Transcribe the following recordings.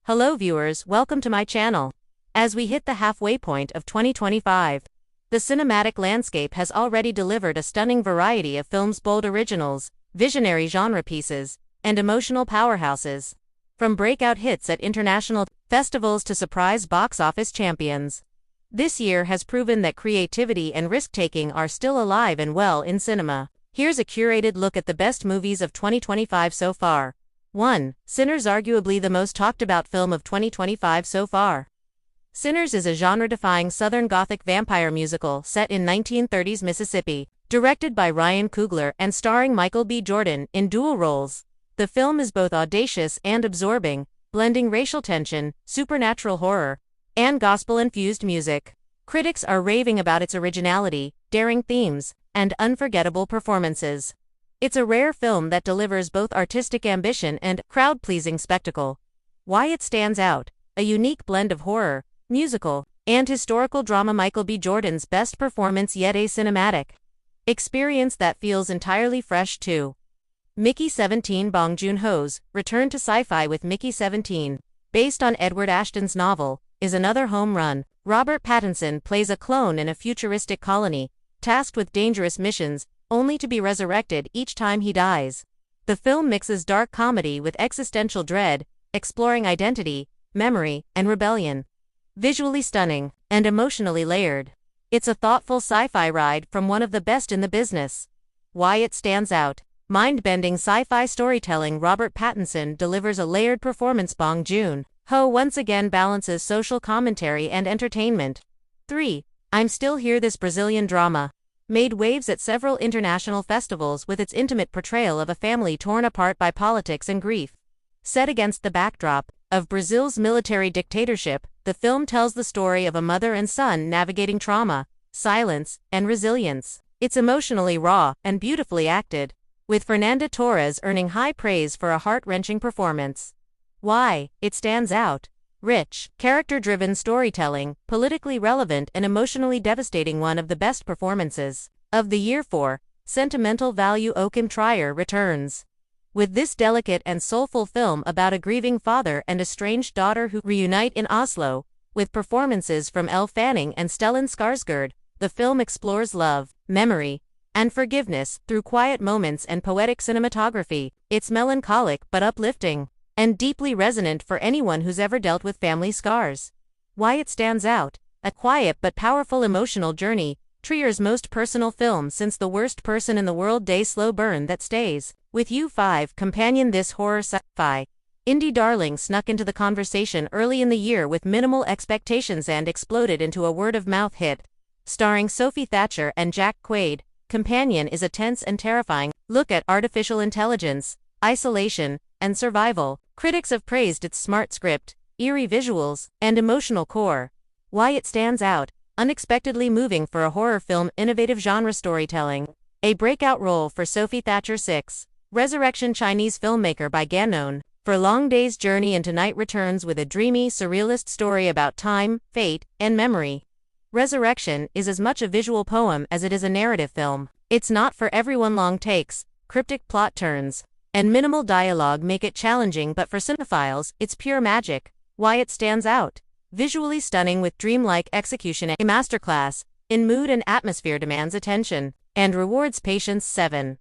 Hello viewers, welcome to my channel. As we hit the halfway point of 2025, the cinematic landscape has already delivered a stunning variety of films, bold originals, visionary genre pieces, and emotional powerhouses. From breakout hits at international festivals to surprise box office champions. This year has proven that creativity and risk-taking are still alive and well in cinema. Here's a curated look at the best movies of 2025 so far. 1. Sinners, arguably the most talked about film of 2025 so far. Sinners is a genre-defying Southern Gothic vampire musical set in 1930s Mississippi, directed by Ryan Coogler and starring Michael B. Jordan in dual roles. The film is both audacious and absorbing, blending racial tension, supernatural horror, and gospel-infused music. Critics are raving about its originality, daring themes, and unforgettable performances. It's a rare film that delivers both artistic ambition and crowd-pleasing spectacle. Why it stands out: a unique blend of horror, musical, and historical drama. Michael B. Jordan's best performance yet, a cinematic experience that feels entirely fresh too. Mickey 17. Bong Joon-ho's return to sci-fi with Mickey 17, based on Edward Ashton's novel, is another home run. Robert Pattinson plays a clone in a futuristic colony, tasked with dangerous missions, only to be resurrected each time he dies. The film mixes dark comedy with existential dread, exploring identity, memory, and rebellion. Visually stunning and emotionally layered, it's a thoughtful sci-fi ride from one of the best in the business. Why it stands out: mind-bending sci-fi storytelling. Robert Pattinson delivers a layered performance. Bong Joon-ho once again balances social commentary and entertainment. 3. I'm Still Here. This Brazilian drama made waves at several international festivals with its intimate portrayal of a family torn apart by politics and grief. Set against the backdrop of Brazil's military dictatorship, the film tells the story of a mother and son navigating trauma, silence, and resilience. It's emotionally raw and beautifully acted, with Fernanda Torres earning high praise for a heart-wrenching performance. Why it stands out: rich, character-driven storytelling, politically relevant and emotionally devastating. One of the best performances of the year. 4. Sentimental value. Joachim Trier returns with this delicate and soulful film about a grieving father and estranged daughter who reunite in Oslo. With performances from Elle Fanning and Stellan Skarsgård, the film explores love, memory, and forgiveness through quiet moments and poetic cinematography. It's melancholic but uplifting, and deeply resonant for anyone who's ever dealt with family scars. Why it stands out: a quiet but powerful emotional journey, Trier's most personal film since The Worst Person in the World Day, slow burn that stays with you. 5. Companion. This horror sci-fi indie darling snuck into the conversation early in the year with minimal expectations and exploded into a word-of-mouth hit. Starring Sophie Thatcher and Jack Quaid, Companion is a tense and terrifying look at artificial intelligence, isolation, and survival. Critics have praised its smart script, eerie visuals, and emotional core. Why it stands out: unexpectedly moving for a horror film, innovative genre storytelling. A breakout role for Sophie Thatcher. 6. Resurrection. Chinese filmmaker Bai Gan, known for Long Day's Journey into Night, returns with a dreamy, surrealist story about time, fate, and memory. Resurrection is as much a visual poem as it is a narrative film. It's not for everyone. Long takes, cryptic plot turns, and minimal dialogue make it challenging, but for cinephiles, it's pure magic. Why it stands out: visually stunning with dreamlike execution, a masterclass in mood and atmosphere, demands attention and rewards patience. 7.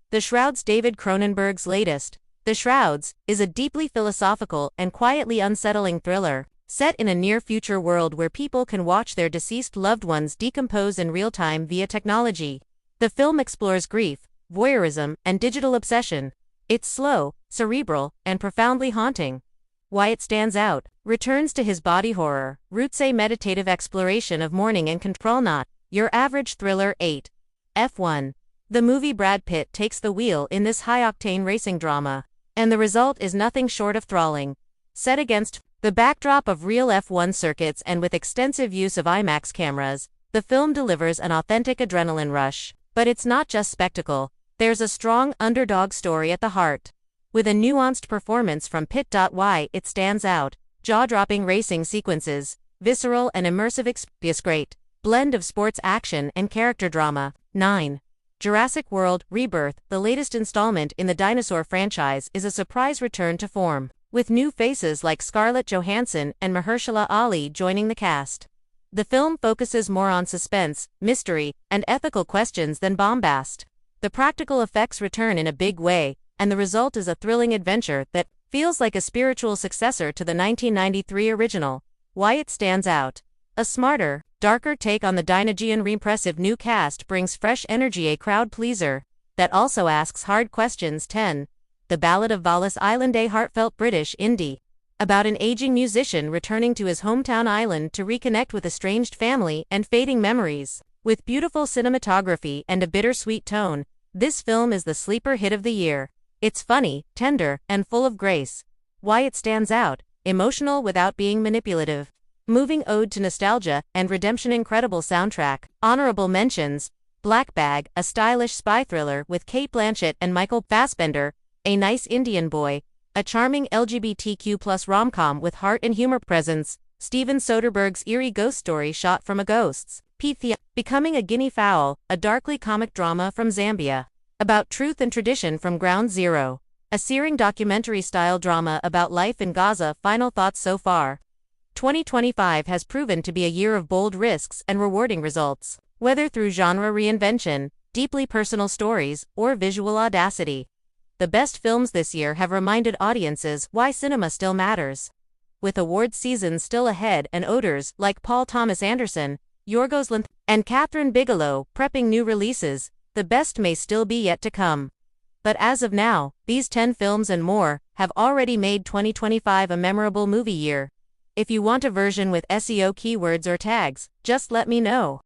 The Shrouds. David Cronenberg's latest, The Shrouds, is a deeply philosophical and quietly unsettling thriller, set in a near-future world where people can watch their deceased loved ones decompose in real time via technology. The film explores grief, voyeurism, and digital obsession. It's slow, cerebral, and profoundly haunting. Why it stands out: returns to his body horror roots, a meditative exploration of mourning and control, not your average thriller. 8. F1. The movie. Brad Pitt takes the wheel in this high-octane racing drama, and the result is nothing short of thralling. Set against the backdrop of real F1 circuits and with extensive use of IMAX cameras, the film delivers an authentic adrenaline rush. But it's not just spectacle. There's a strong underdog story at the heart. With a nuanced performance from Pitt. Why it stands out: jaw-dropping racing sequences, visceral and immersive experience, great blend of sports action and character drama. 9. Jurassic World: Rebirth, the latest installment in the dinosaur franchise, is a surprise return to form. with new faces like Scarlett Johansson and Mahershala Ali joining the cast. The film focuses more on suspense, mystery, and ethical questions than bombast. The practical effects return in a big way, and the result is a thrilling adventure that feels like a spiritual successor to the 1993 original. Why it stands out. A smarter, darker take on the Dynagean repressive new cast brings fresh energy, a crowd pleaser that also asks hard questions. 10. The Ballad of Vallis Island, a heartfelt British indie about an aging musician returning to his hometown island to reconnect with estranged family and fading memories. With beautiful cinematography and a bittersweet tone, this film is the sleeper hit of the year. It's funny, tender, and full of grace. Why it stands out. Emotional without being manipulative. Moving ode to nostalgia and redemption. Incredible soundtrack. Honorable mentions. Black Bag, a stylish spy thriller with Cate Blanchett and Michael Fassbender. A Nice Indian Boy, a charming LGBTQ+ rom-com with heart and humor. Presence. Steven Soderbergh's eerie ghost story shot from a ghost's Pythia, Becoming a Guinea Fowl, a darkly comic drama from Zambia about truth and tradition from Ground Zero. A searing documentary-style drama about life in Gaza. Final thoughts so far. 2025 has proven to be a year of bold risks and rewarding results. Whether through genre reinvention, deeply personal stories, or visual audacity, the best films this year have reminded audiences why cinema still matters. With awards season still ahead and odors like Paul Thomas Anderson, Yorgos Lanthimos, and Catherine Bigelow prepping new releases, the best may still be yet to come. But as of now, these 10 films and more have already made 2025 a memorable movie year. If you want a version with SEO keywords or tags, just let me know.